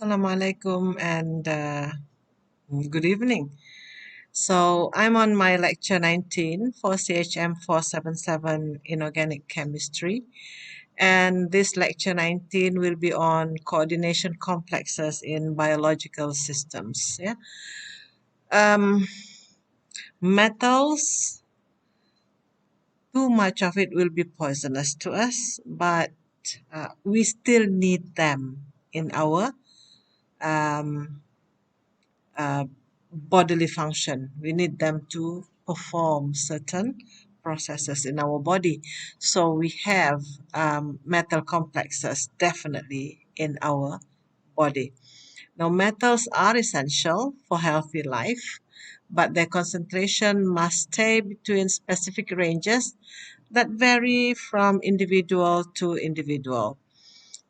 Assalamualaikum and good evening. So I'm on my lecture 19 for CHM477 Inorganic Chemistry, and this lecture 19 will be on coordination complexes in biological systems. Yeah, um, metals. Too much of it will be poisonous to us, but we still need them in our um, uh, bodily function. We need them to perform certain processes in our body. So we have metal complexes definitely in our body. Now, metals are essential for healthy life, but their concentration must stay between specific ranges that vary from individual to individual.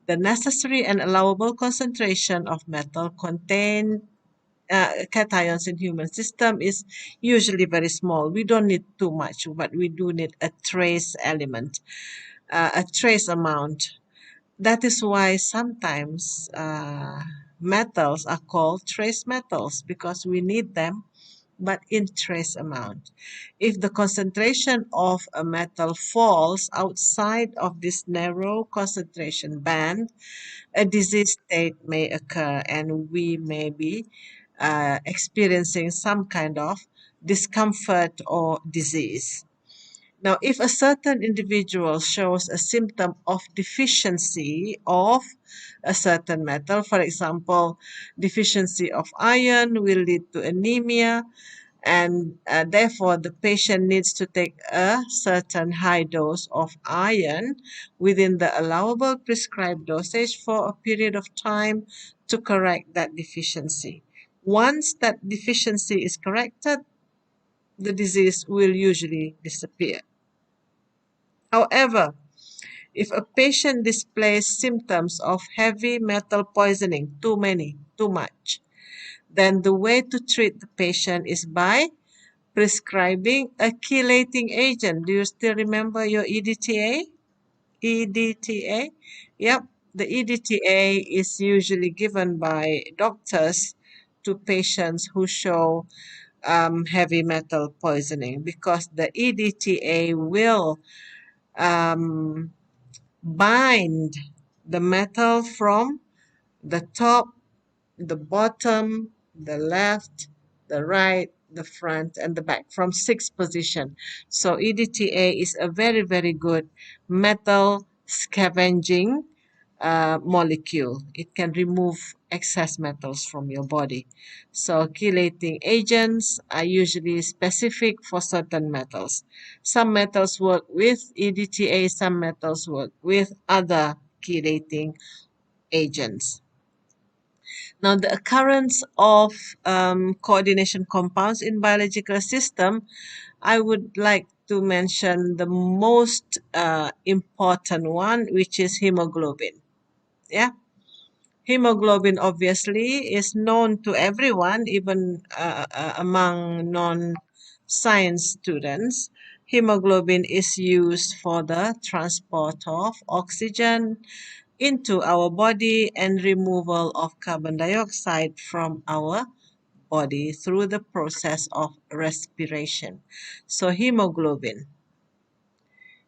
The necessary and allowable concentration of metal contained cations in human system is usually very small. We don't need too much, but we do need a trace element, a trace amount. That is why sometimes metals are called trace metals because we need them, but in trace amount. If the concentration of a metal falls outside of this narrow concentration band, a disease state may occur and we may be experiencing some kind of discomfort or disease. Now, if a certain individual shows a symptom of deficiency of a certain metal, for example, deficiency of iron will lead to anemia, and therefore the patient needs to take a certain high dose of iron within the allowable prescribed dosage for a period of time to correct that deficiency. Once that deficiency is corrected, the disease will usually disappear. However, if a patient displays symptoms of heavy metal poisoning, too many, too much, then the way to treat the patient is by prescribing a chelating agent. Do you still remember your EDTA? EDTA? Yep, the EDTA is usually given by doctors to patients who show heavy metal poisoning because the EDTA will um, bind the metal from the top, the bottom, the left, the right, the front, and the back from 6 position. So EDTA is a very, very good metal scavenging molecule. It can remove excess metals from your body. So chelating agents are usually specific for certain metals. Some metals work with EDTA, some metals work with other chelating agents. Now, the occurrence of coordination compounds in biological system, I would like to mention the most important one, which is hemoglobin. Yeah, hemoglobin obviously is known to everyone, even among non-science students. Hemoglobin is used for the transport of oxygen into our body and removal of carbon dioxide from our body through the process of respiration. So hemoglobin.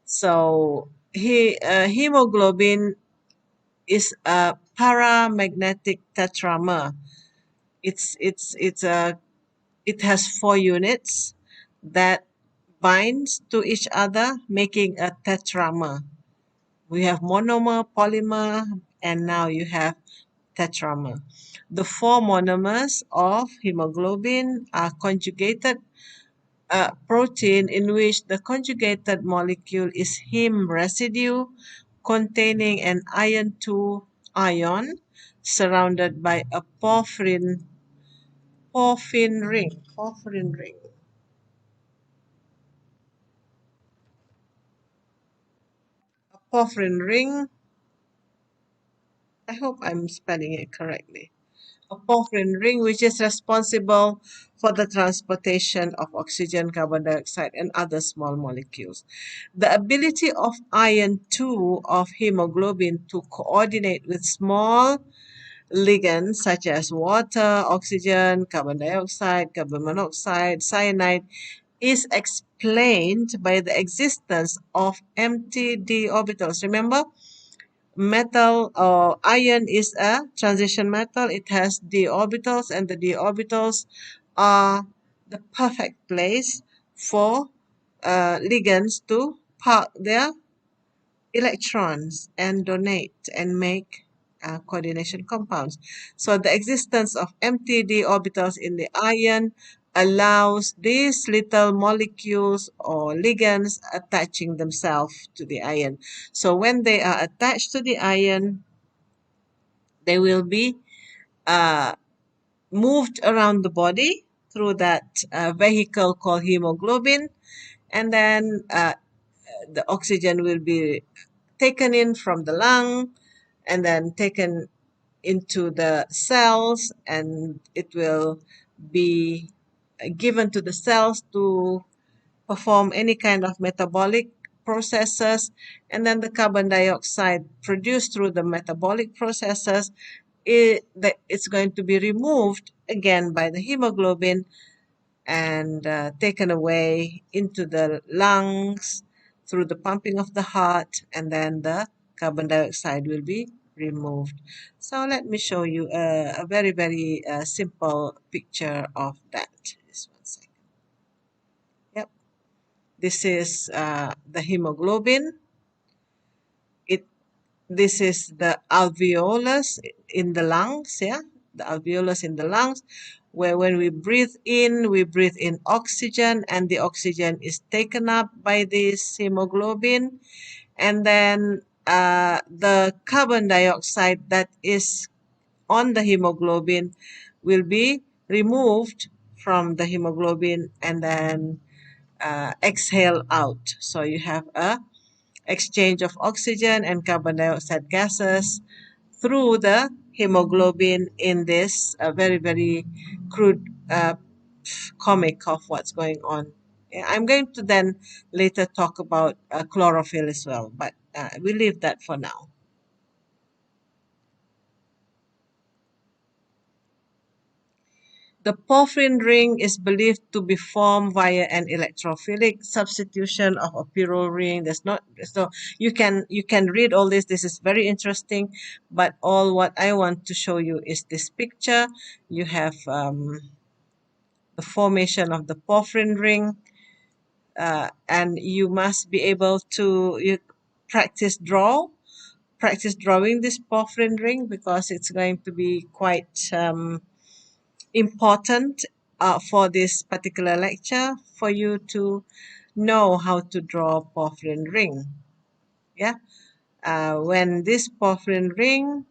So hemoglobin is a paramagnetic tetramer. It has 4 units that binds to each other, making a tetramer. We have monomer, polymer, and now you have tetramer. The 4 monomers of hemoglobin are conjugated protein in which the conjugated molecule is heme residue containing an iron 2 ion surrounded by a porphyrin ring. A porphyrin ring, I hope I'm spelling it correctly. A porphyrin ring which is responsible for the transportation of oxygen, carbon dioxide, and other small molecules. The ability of iron 2 of hemoglobin to coordinate with small ligands such as water, oxygen, carbon dioxide, carbon monoxide, cyanide is explained by the existence of empty d orbitals. Remember, metal or iron is a transition metal. It has d orbitals, and the d orbitals are the perfect place for ligands to park their electrons and donate and make coordination compounds. So the existence of empty d orbitals in the ion allows these little molecules or ligands attaching themselves to the ion. So when they are attached to the ion, they will be uh, moved around the body through that vehicle called hemoglobin, and then the oxygen will be taken in from the lung and then taken into the cells, and it will be given to the cells to perform any kind of metabolic processes, and then the carbon dioxide produced through the metabolic processes, it's going to be removed again by the hemoglobin and taken away into the lungs through the pumping of the heart, and then the carbon dioxide will be removed. So let me show you a very, very simple picture of that. Just one second. Yep. This is the hemoglobin. This is the alveolus in the lungs, yeah, the alveolus in the lungs, where when we breathe in oxygen, and the oxygen is taken up by this hemoglobin, and then the carbon dioxide that is on the hemoglobin will be removed from the hemoglobin and then exhale out. So you have a exchange of oxygen and carbon dioxide gases through the hemoglobin in this very, very crude comic of what's going on. Yeah, I'm going to then later talk about chlorophyll as well, but we leave that for now. The porphyrin ring is believed to be formed via an electrophilic substitution of a pyrrole ring. There's not, so you can read all this. This is very interesting, but all what I want to show you is this picture. You have the formation of the porphyrin ring, and you must be able to practice drawing this porphyrin ring, because it's going to be quite important for this particular lecture for you to know how to draw porphyrin ring. Yeah, when this porphyrin ring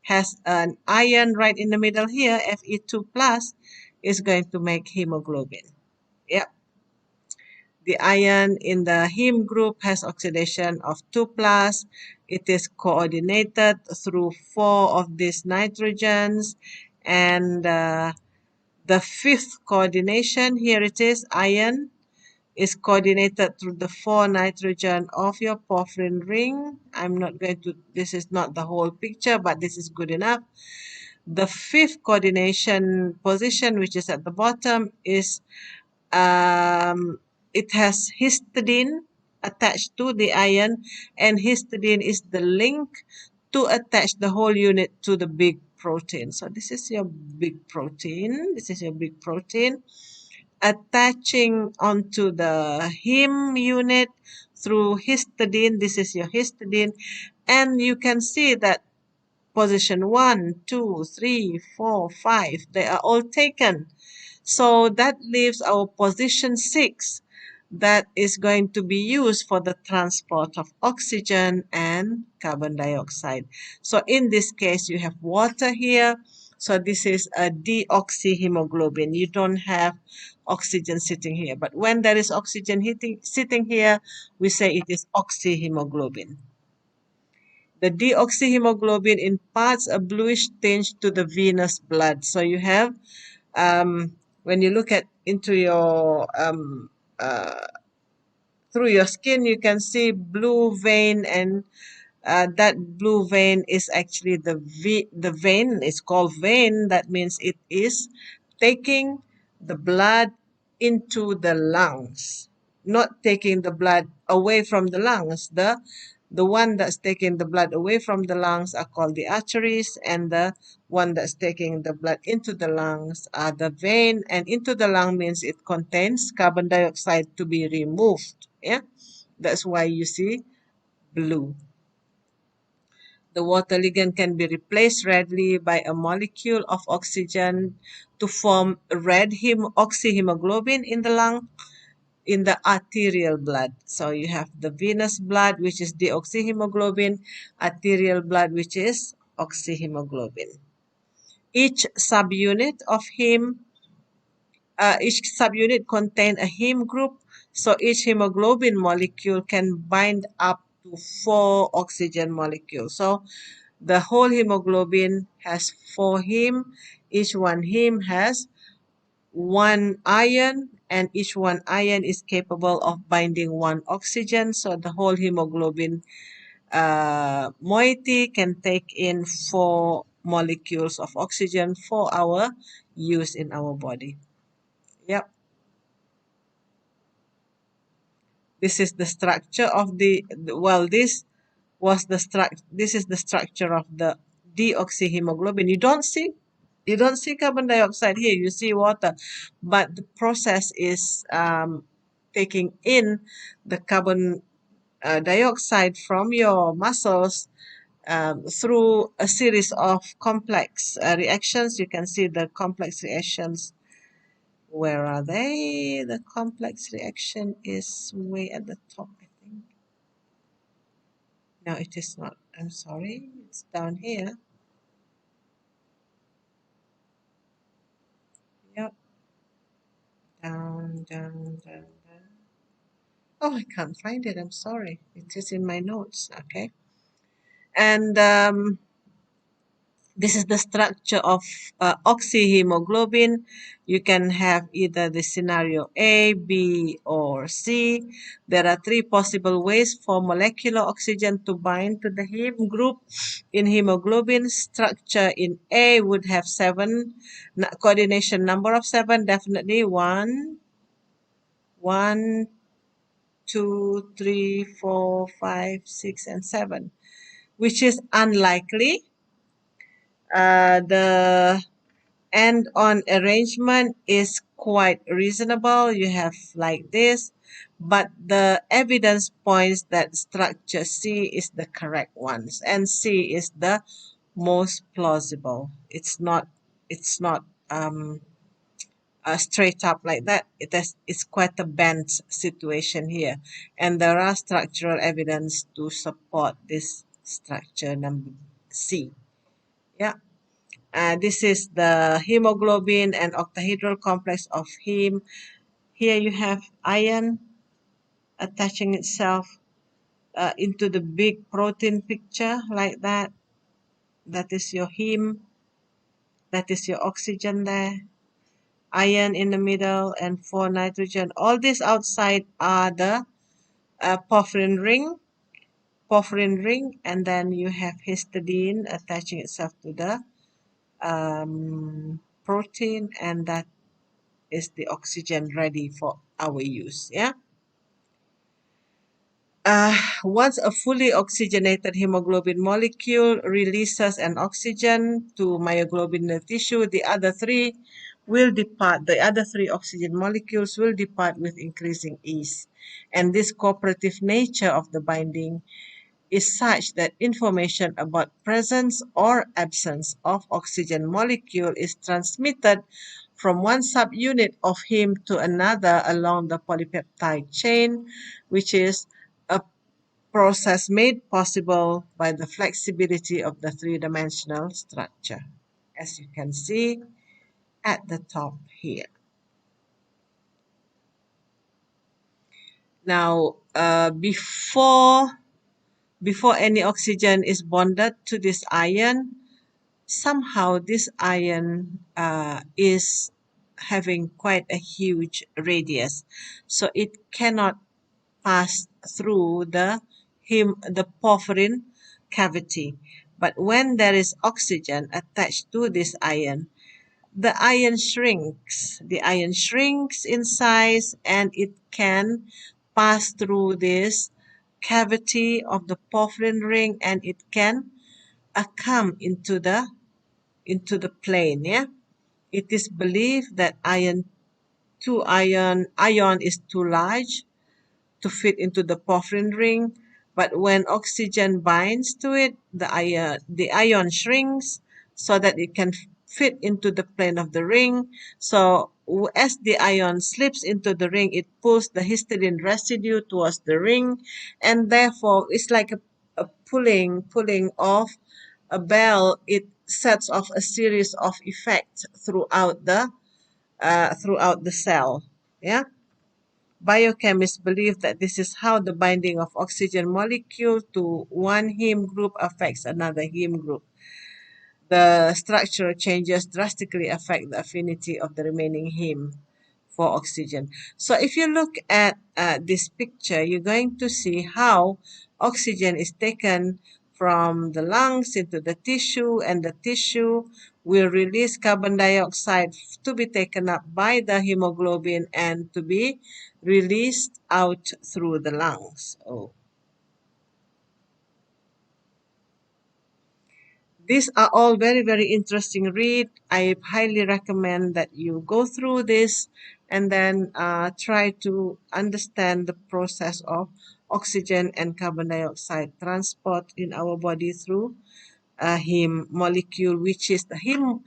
has an ion right in the middle here, Fe2 plus, is going to make hemoglobin. Yeah, the ion in the heme group has oxidation of 2 plus. It is coordinated through 4 of these nitrogens, and the fifth coordination, here it is, ion, is coordinated through the 4 nitrogen of your porphyrin ring. I'm not going to, this is not the whole picture, but this is good enough. The fifth coordination position, which is at the bottom, is it has histidine attached to the ion, and histidine is the link to attach the whole unit to the big protein. So this is your big protein. This is your big protein attaching onto the heme unit through histidine. This is your histidine, and you can see that position 1, 2, 3, 4, 5, they are all taken. So that leaves our position 6, that is going to be used for the transport of oxygen and carbon dioxide. So in this case, you have water here. So this is a deoxyhemoglobin. You don't have oxygen sitting here. But when there is oxygen sitting here, we say it is oxyhemoglobin. The deoxyhemoglobin imparts a bluish tinge to the venous blood. So you have, when you look at into your through your skin, you can see blue vein and That blue vein is actually the vein is called vein. That means it is taking the blood into the lungs, not taking the blood away from the lungs. The one that's taking the blood away from the lungs are called the arteries, and the one that's taking the blood into the lungs are the vein. And into the lung means it contains carbon dioxide to be removed. Yeah, that's why you see blue. The water ligand can be replaced readily by a molecule of oxygen to form red oxyhemoglobin in the lung, in the arterial blood. So you have the venous blood, which is deoxyhemoglobin, arterial blood, which is oxyhemoglobin. Each subunit of heme, each subunit contain a heme group, so each hemoglobin molecule can bind up to 4 oxygen molecules. So the whole hemoglobin has 4 heme. Each one heme has 1 ion, and each 1 ion is capable of binding 1 oxygen. So the whole hemoglobin moiety can take in 4 molecules of oxygen for our use in our body. Yep. This is the structure of well, this is the structure of the deoxyhemoglobin. You don't see carbon dioxide here, you see water, but the process is taking in the carbon dioxide from your muscles through a series of complex reactions. You can see the complex reactions. Where are they? The complex reaction is way at the top, I think. No, it is not. I'm sorry. It's down here. Yep. Down, down, down, down. Oh, I can't find it. I'm sorry. It is in my notes. Okay. And this is the structure of oxyhemoglobin. You can have either the scenario A, B, or C. There are 3 possible ways for molecular oxygen to bind to the heme group. In hemoglobin structure in A would have 7, coordination number of 7, definitely 1, 1, 2, 3, 4, 5, 6, and 7, which is unlikely. The end-on arrangement is quite reasonable. You have like this, but the evidence points that structure C is the correct one, and C is the most plausible. It's not straight up like that. It's quite a bent situation here, and there are structural evidence to support this structure number C. Yeah. This is the hemoglobin and octahedral complex of heme. Here you have iron attaching itself into the big protein picture like that. That is your heme. That is your oxygen there. Iron in the middle and 4 nitrogen. All these outside are the porphyrin ring, and then you have histidine attaching itself to the protein, and that is the oxygen ready for our use. Yeah. Once a fully oxygenated hemoglobin molecule releases an oxygen to myoglobinal tissue, the other three will depart. The other 3 oxygen molecules will depart with increasing ease. And this cooperative nature of the binding is such that information about presence or absence of oxygen molecule is transmitted from one subunit of heme to another along the polypeptide chain, which is a process made possible by the flexibility of the 3-dimensional structure, as you can see at the top here. Now, before any oxygen is bonded to this ion, somehow this ion is having quite a huge radius, so it cannot pass through the porphyrin cavity. But when there is oxygen attached to this ion, the ion shrinks. The ion shrinks in size and it can pass through this cavity of the porphyrin ring and it can come into the plane. Yeah, it is believed that ion is too large to fit into the porphyrin ring, but when oxygen binds to it, the ion shrinks so that it can fit into the plane of the ring. So as the ion slips into the ring, it pulls the histidine residue towards the ring, and therefore it's like a pulling off a bell. It sets off a series of effects throughout the cell. Yeah. Biochemists believe that this is how the binding of oxygen molecule to one heme group affects another heme group. The structural changes drastically affect the affinity of the remaining heme for oxygen. So if you look at this picture, you're going to see how oxygen is taken from the lungs into the tissue, and the tissue will release carbon dioxide to be taken up by the hemoglobin and to be released out through the lungs. Oh. These are all very, very interesting read. I highly recommend that you go through this and then try to understand the process of oxygen and carbon dioxide transport in our body through a heme molecule, which is the heme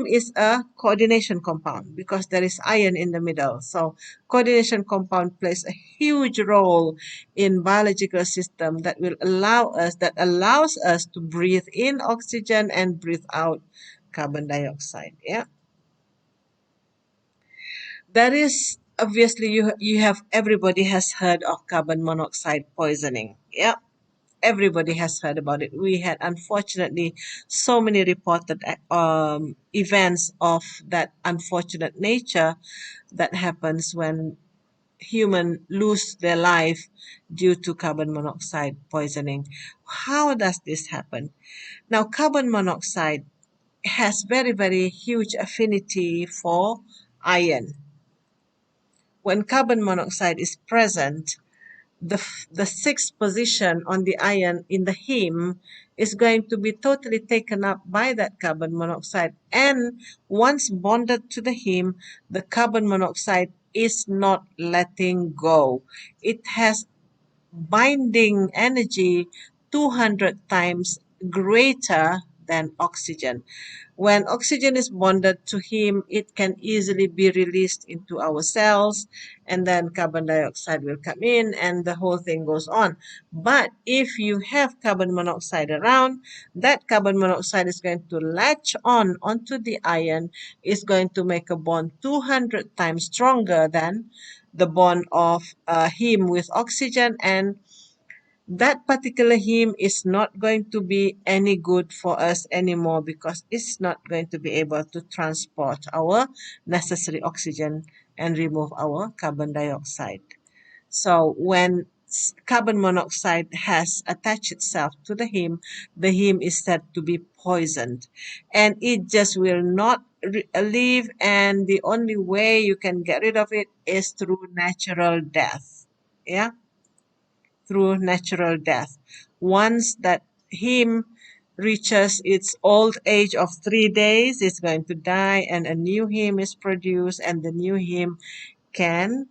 is a coordination compound because there is iron in the middle. So coordination compound plays a huge role in biological system that allows us to breathe in oxygen and breathe out carbon dioxide. Yeah. There is obviously you have everybody has heard of carbon monoxide poisoning. Yeah. Everybody has heard about it. We had unfortunately so many reported events of that unfortunate nature that happens when human lose their life due to carbon monoxide poisoning. How does this happen? Now, carbon monoxide has very, very huge affinity for iron. When carbon monoxide is present, the sixth position on the ion in the heme is going to be totally taken up by that carbon monoxide. And once bonded to the heme, the carbon monoxide is not letting go. It has binding energy 200 times greater than oxygen. When oxygen is bonded to heme, it can easily be released into our cells, and then carbon dioxide will come in, and the whole thing goes on. But if you have carbon monoxide around, that carbon monoxide is going to latch on onto the ion, is going to make a bond 200 times stronger than the bond of heme with oxygen, and that particular heme is not going to be any good for us anymore because it's not going to be able to transport our necessary oxygen and remove our carbon dioxide. So when carbon monoxide has attached itself to the heme is said to be poisoned, and it just will not leave, and the only way you can get rid of it is through natural death. Yeah, through natural death. Once that heme reaches its old age of 3 days, it's going to die, and a new heme is produced, and the new heme can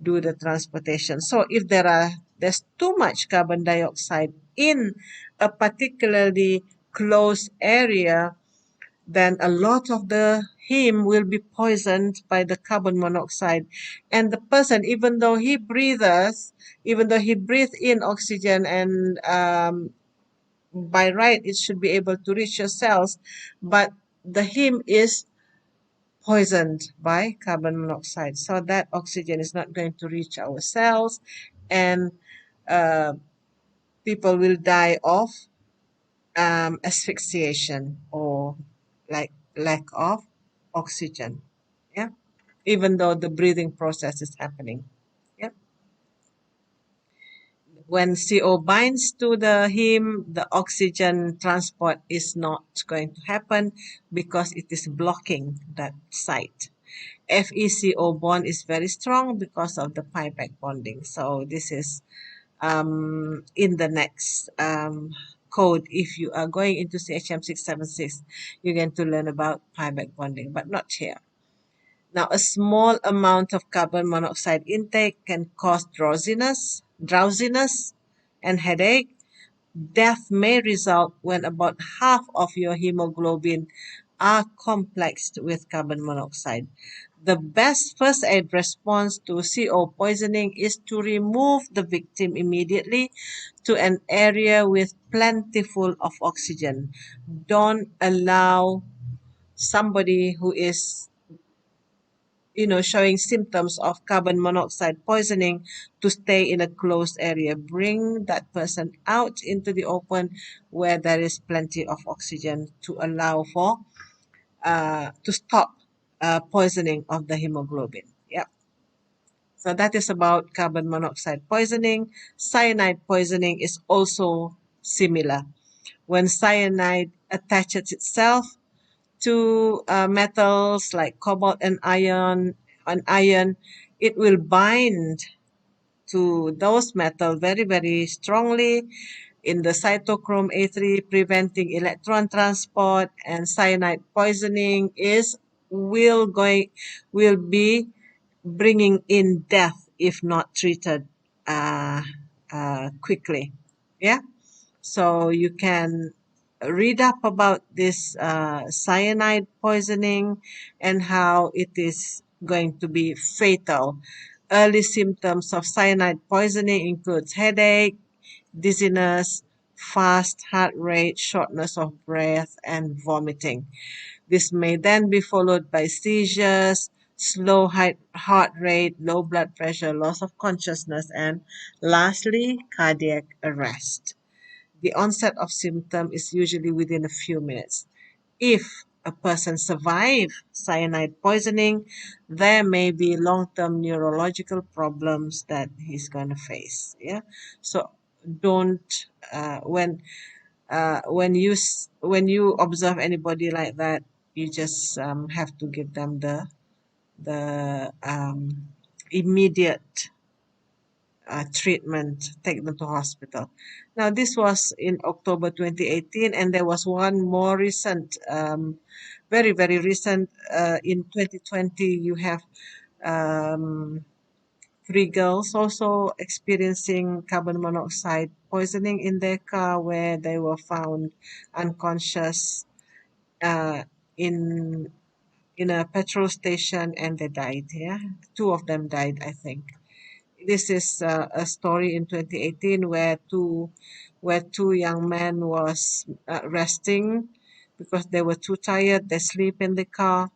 do the transportation. So if there's too much carbon dioxide in a particularly closed area, then a lot of the heme will be poisoned by the carbon monoxide. And the person, even though he breathes in oxygen and by right it should be able to reach your cells, but the heme is poisoned by carbon monoxide. So that oxygen is not going to reach our cells, and uh, people will die of asphyxiation or like lack of oxygen. Yeah, even though the breathing process is happening. Yeah. when CO binds to the heme, the oxygen transport is not going to happen because it is blocking that site. FeCO bond is very strong because of the pi back bonding. So this is in the next code. If you are going into CHM676, you're going to learn about pi back bonding, but not here. Now, a small amount of carbon monoxide intake can cause drowsiness, and headache. Death may result when about half of your hemoglobin are complexed with carbon monoxide. The best first aid response to CO poisoning is to remove the victim immediately to an area with plentiful of oxygen. Don't allow somebody who is showing symptoms of carbon monoxide poisoning to stay in a closed area. Bring that person out into the open where there is plenty of oxygen to allow for to stop poisoning of the hemoglobin. Yep. So that is about carbon monoxide poisoning. Cyanide poisoning is also similar. When cyanide attaches itself to metals like cobalt and iron, it will bind to those metals very, very strongly in the cytochrome A3, preventing electron transport, and cyanide poisoning will be bringing in death if not treated uh, quickly. Yeah. So you can read up about this cyanide poisoning and how it is going to be fatal. Early symptoms of cyanide poisoning includes headache, dizziness, fast heart rate, shortness of breath, and vomiting. This may then be followed by seizures, slow heart rate, low blood pressure, loss of consciousness, and lastly, cardiac arrest. The onset of symptom is usually within a few minutes. If a person survives cyanide poisoning, there may be long-term neurological problems that he's going to face. Yeah, so don't when you observe anybody like that, you just have to give them the immediate treatment, take them to hospital. Now, this was in October 2018, and there was one more recent, very, very recent. In 2020, you have um, three girls also experiencing carbon monoxide poisoning in their car, where they were found unconscious uh, in in a petrol station, and they died. Yeah, two of them died, I think. This is a story in 2018 where two young men was resting because they were too tired. They sleep in the car.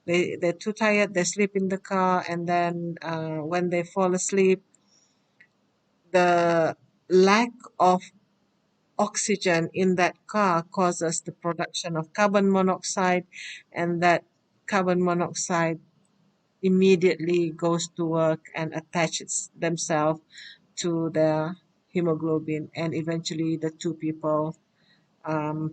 They're too tired. They sleep in the car, and then when they fall asleep, the lack of oxygen in that car causes the production of carbon monoxide, and that carbon monoxide immediately goes to work and attaches themselves to the hemoglobin, and eventually the two people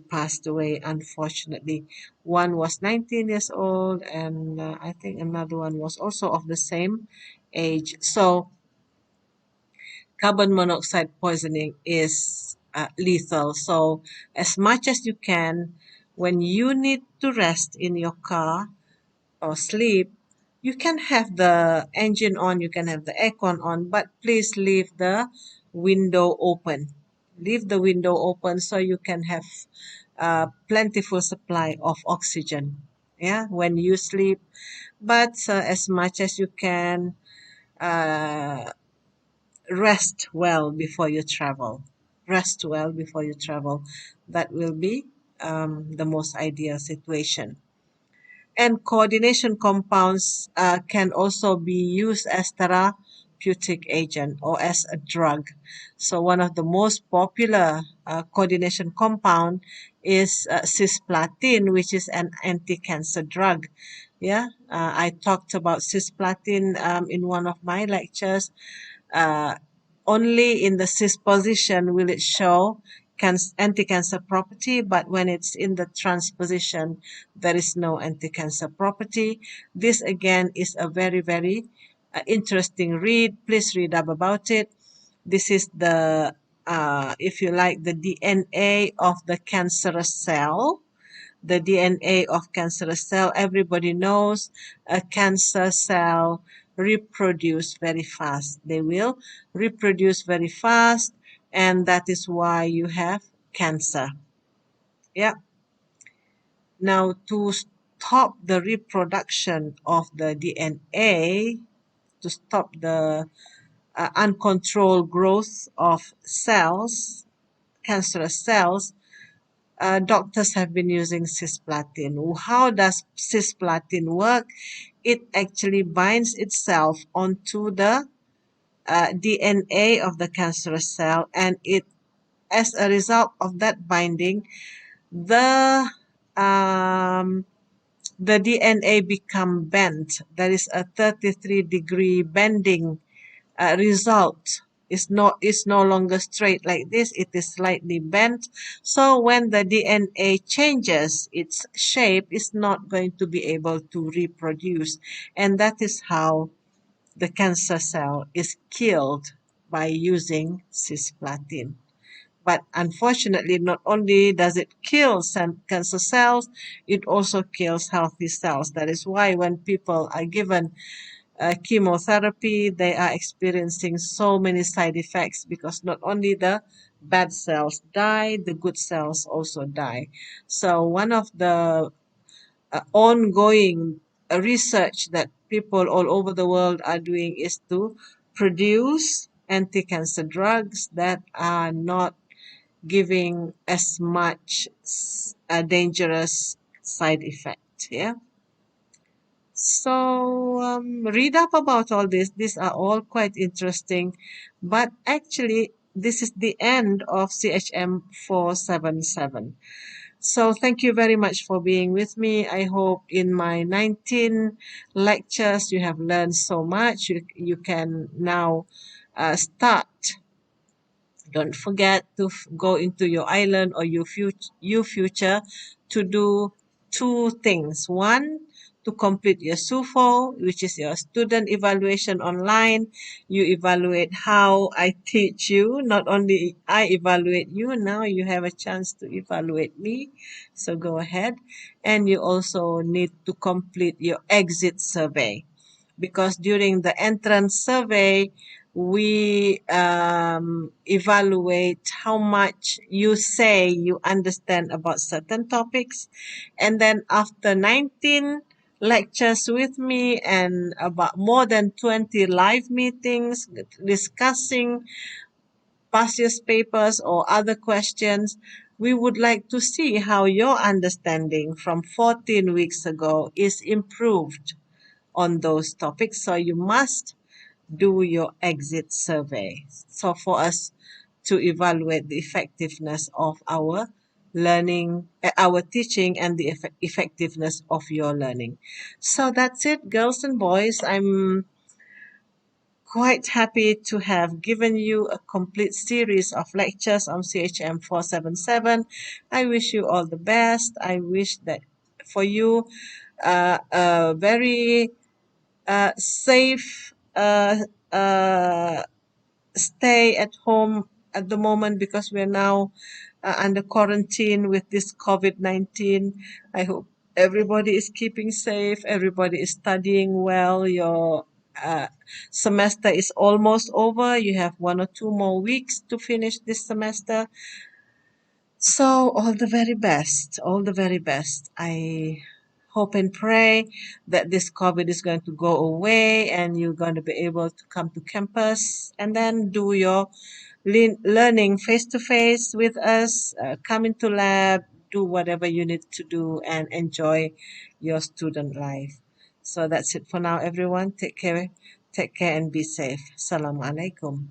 passed away, unfortunately. One was 19 years old, and I think another one was also of the same age. So carbon monoxide poisoning is lethal. So as much as you can, when you need to rest in your car or sleep, you can have the engine on, you can have the aircon on, but please leave the window open. Leave the window open so you can have plentiful supply of oxygen. Yeah, when you sleep, but as much as you can, uh, rest well before you travel. Rest well before you travel. That will be the most ideal situation. And coordination compounds can also be used as therapeutic agent or as a drug. So one of the most popular coordination compound is Cisplatin, which is an anti-cancer drug. Yeah, I talked about Cisplatin in one of my lectures. Uh, only in the cis position will it show anti-cancer property, but when it's in the trans position, there is no anti-cancer property. This again is a very, very interesting read. Please read up about it. This is the, if you like, the DNA of the cancerous cell. The DNA of cancerous cell, everybody knows a cancer cell reproduce very fast. They will reproduce very fast, and that is why you have cancer. Yeah. Now, to stop the reproduction of the DNA, to stop the uncontrolled growth of cells, cancerous cells, doctors have been using cisplatin. How does cisplatin work? It actually binds itself onto the DNA of the cancerous cell, and it, as a result of that binding, the um, the DNA become bent. There is a 33-degree bending result. Is no longer straight like this, it is slightly bent. So when the DNA changes its shape, it's not going to be able to reproduce. And that is how the cancer cell is killed by using cisplatin. But unfortunately, not only does it kill some cancer cells, it also kills healthy cells. That is why when people are given chemotherapy, they are experiencing so many side effects, because not only the bad cells die, the good cells also die. So one of the ongoing research that people all over the world are doing is to produce anti-cancer drugs that are not giving as much dangerous side effect. Yeah. So read up about all this. These are all quite interesting. But actually, this is the end of CHM477. So thank you very much for being with me. I hope in my 19 lectures you have learned so much. You can now start. Don't forget to go into your island or your future to do two things. One, to complete your SUFO, which is your student evaluation online. You evaluate how I teach you. Not only I evaluate you, now you have a chance to evaluate me. So go ahead. And you also need to complete your exit survey, because during the entrance survey, we evaluate how much you say you understand about certain topics. And then after 19 lectures with me and about more than 20 live meetings discussing past year's papers or other questions, we would like to see how your understanding from 14 weeks ago is improved on those topics. So you must do your exit survey. So for us to evaluate the effectiveness of our learning, our teaching, and the effectiveness of your learning. So that's it, girls and boys. I'm quite happy to have given you a complete series of lectures on CHM 477. I wish you all the best. I wish that for you a very safe stay at home at the moment, because we're now under quarantine with this COVID-19. I hope everybody is keeping safe, everybody is studying well. Your semester is almost over. You have 1 or 2 more weeks to finish this semester. So, all the very best, all the very best. I hope and pray that this COVID is going to go away and you're going to be able to come to campus and then do your learning face to face with us, come into lab, do whatever you need to do, and enjoy your student life. So that's it for now, everyone. Take care and be safe. Assalamu alaikum.